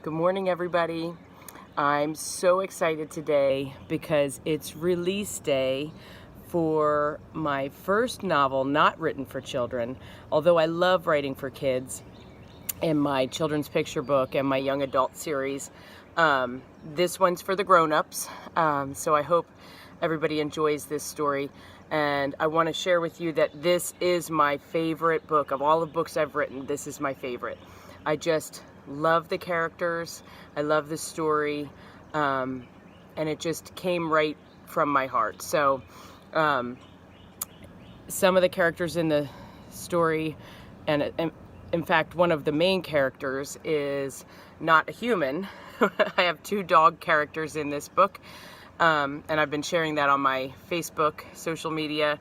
Good morning, everybody. I'm so excited today because it's release day for my first novel not written for children, although I love writing for kids in my children's picture book and my young adult series. This one's for the grown-ups, so I hope everybody enjoys this story. And I want to share with you that this is my favorite book. Of all the books I've written, this is my favorite. I just love the characters, I love the story, and it just came right from my heart. So some of the characters in the story, and in fact one of the main characters is not a human. I have two dog characters in this book, and I've been sharing that on my Facebook social media.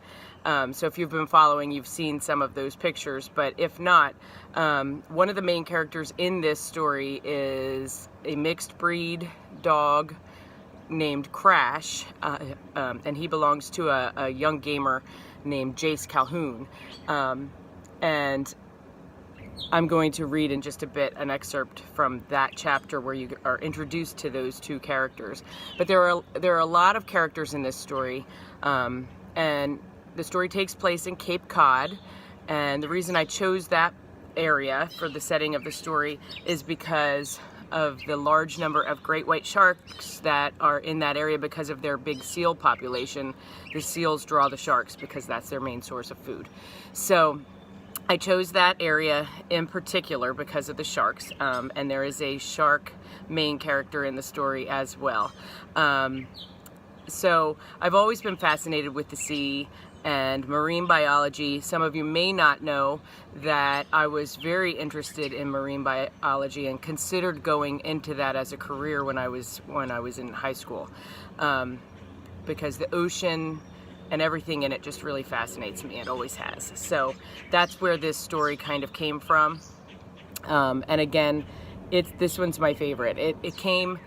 So if you've been following, you've seen some of those pictures, but if not, one of the main characters in this story is a mixed breed dog named Crash, and he belongs to a young gamer named Jace Calhoun. And I'm going to read in just a bit an excerpt from that chapter where you are introduced to those two characters. But there are a lot of characters in this story, and the story takes place in Cape Cod, and the reason I chose that area for the setting of the story is because of the large number of great white sharks that are in that area because of their big seal population. The seals draw the sharks because that's their main source of food. So I chose that area in particular because of the sharks, and there is a shark main character in the story as well. So I've always been fascinated with the sea and marine biology. Some of you may not know that I was very interested in marine biology and considered going into that as a career when I was in high school, because the ocean and everything in it just really fascinates me. It always has. So that's where this story kind of came from. And again, this one's my favorite. It came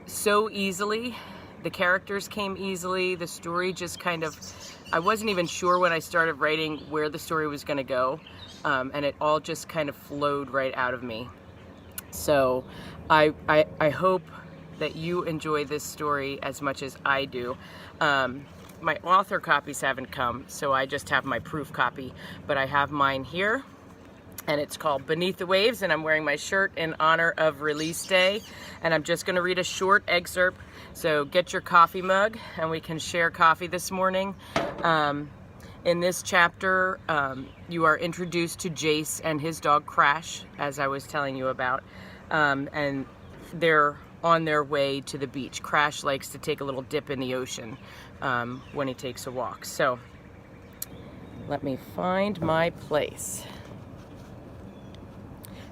so easily. The characters came easily. The story just kind of, I wasn't even sure when I started writing where the story was going to go, and it all just kind of flowed right out of me. So I hope that you enjoy this story as much as I do. My author copies haven't come, so I just have my proof copy, but I have mine here, and it's called Beneath the Waves, and I'm wearing my shirt in honor of release day, and I'm just going to read a short excerpt. So get your coffee mug and we can share coffee this morning. In this chapter, you are introduced to Jace and his dog Crash, as I was telling you about, and they're on their way to the beach. Crash likes to take a little dip in the ocean when he takes a walk. So let me find my place.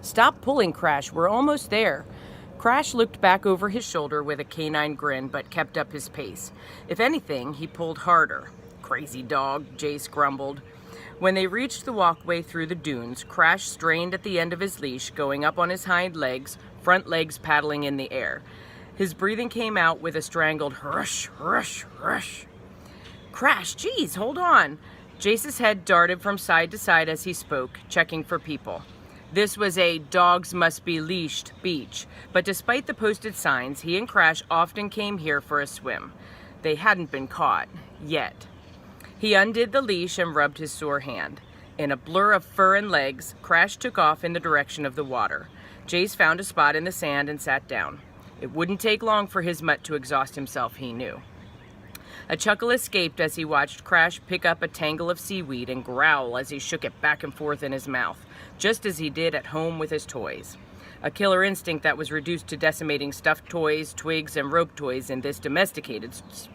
Stop pulling, Crash. We're almost there. Crash looked back over his shoulder with a canine grin, but kept up his pace. If anything, he pulled harder. Crazy dog, Jace grumbled. When they reached the walkway through the dunes, Crash strained at the end of his leash, going up on his hind legs, front legs paddling in the air. His breathing came out with a strangled rush, rush, rush. Crash, geez, hold on. Jace's head darted from side to side as he spoke, checking for people. This was a dogs must be leashed beach, but despite the posted signs, he and Crash often came here for a swim. They hadn't been caught, yet. He undid the leash and rubbed his sore hand. In a blur of fur and legs, Crash took off in the direction of the water. Jace found a spot in the sand and sat down. It wouldn't take long for his mutt to exhaust himself, he knew. A chuckle escaped as he watched Crash pick up a tangle of seaweed and growl as he shook it back and forth in his mouth, just as he did at home with his toys. A killer instinct that was reduced to decimating stuffed toys, twigs, and rope toys in this domesticated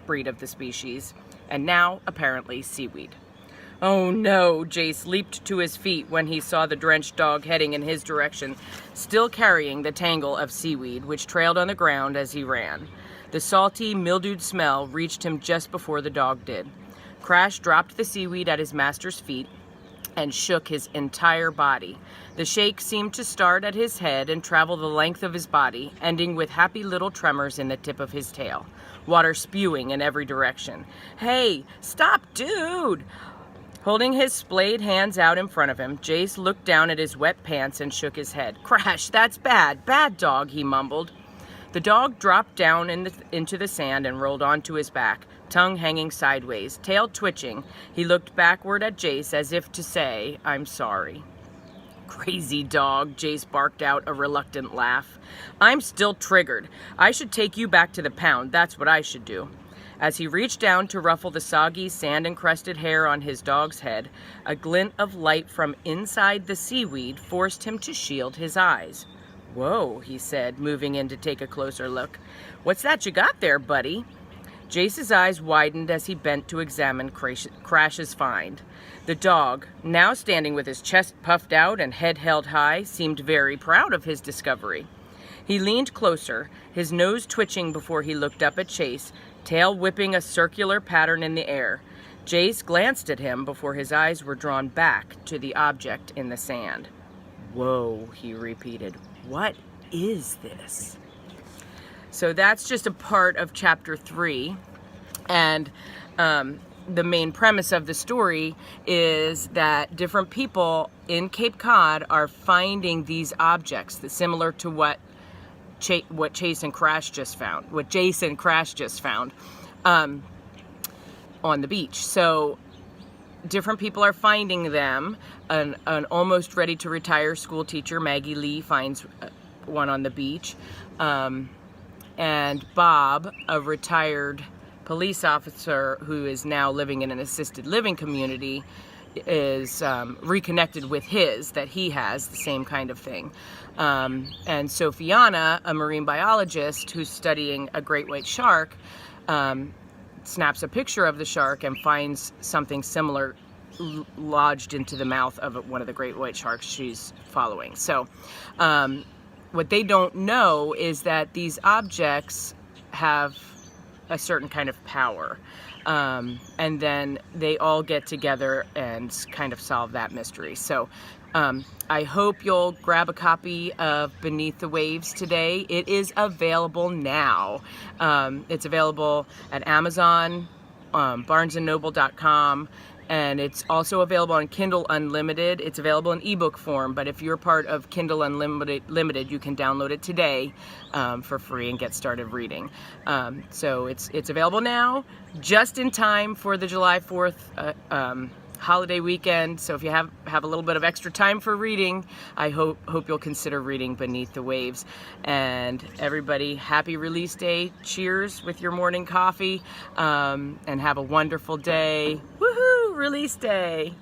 breed of the species, and now, apparently, seaweed. Oh no, Jace leaped to his feet when he saw the drenched dog heading in his direction, still carrying the tangle of seaweed, which trailed on the ground as he ran. The salty, mildewed smell reached him just before the dog did. Crash dropped the seaweed at his master's feet and shook his entire body. The shake seemed to start at his head and travel the length of his body, ending with happy little tremors in the tip of his tail, water spewing in every direction. Hey, stop, dude! Holding his splayed hands out in front of him, Jace looked down at his wet pants and shook his head. Crash, that's bad. Bad dog, he mumbled. The dog dropped down into the sand and rolled onto his back, tongue hanging sideways, tail twitching. He looked backward at Jace as if to say, I'm sorry. Crazy dog, Jace barked out a reluctant laugh. I'm still triggered. I should take you back to the pound. That's what I should do. As he reached down to ruffle the soggy, sand-encrusted hair on his dog's head, a glint of light from inside the seaweed forced him to shield his eyes. Whoa, he said, moving in to take a closer look. What's that you got there, buddy? Jace's eyes widened as he bent to examine Crash's find. The dog, now standing with his chest puffed out and head held high, seemed very proud of his discovery. He leaned closer, his nose twitching before he looked up at Chase, tail whipping a circular pattern in the air. Jace glanced at him before his eyes were drawn back to the object in the sand. Whoa, he repeated. What is this? So that's just a part of chapter 3. And the main premise of the story is that different people in Cape Cod are finding these objects that similar to what Chase and Crash just found, what Jason Crash just found on the beach. So different people are finding them. An almost ready to retire school teacher, Maggie Lee, finds one on the beach. And Bob, a retired police officer who is now living in an assisted living community, is reconnected with that he has, the same kind of thing. And Sophiana, a marine biologist who's studying a great white shark, snaps a picture of the shark and finds something similar lodged into the mouth of one of the great white sharks she's following. So what they don't know is that these objects have a certain kind of power. And then they all get together and kind of solve that mystery. So I hope you'll grab a copy of Beneath the Waves today. It is available now. It's available at Amazon, barnesandnoble.com, and it's also available on Kindle Unlimited. It's available in ebook form, but if you're part of Kindle Unlimited, you can download it today for free and get started reading. So it's available now, just in time for the July 4th holiday weekend. So if you have a little bit of extra time for reading, I hope you'll consider reading Beneath the Waves. And everybody, happy release day. Cheers with your morning coffee, and have a wonderful day. Woohoo! Release day.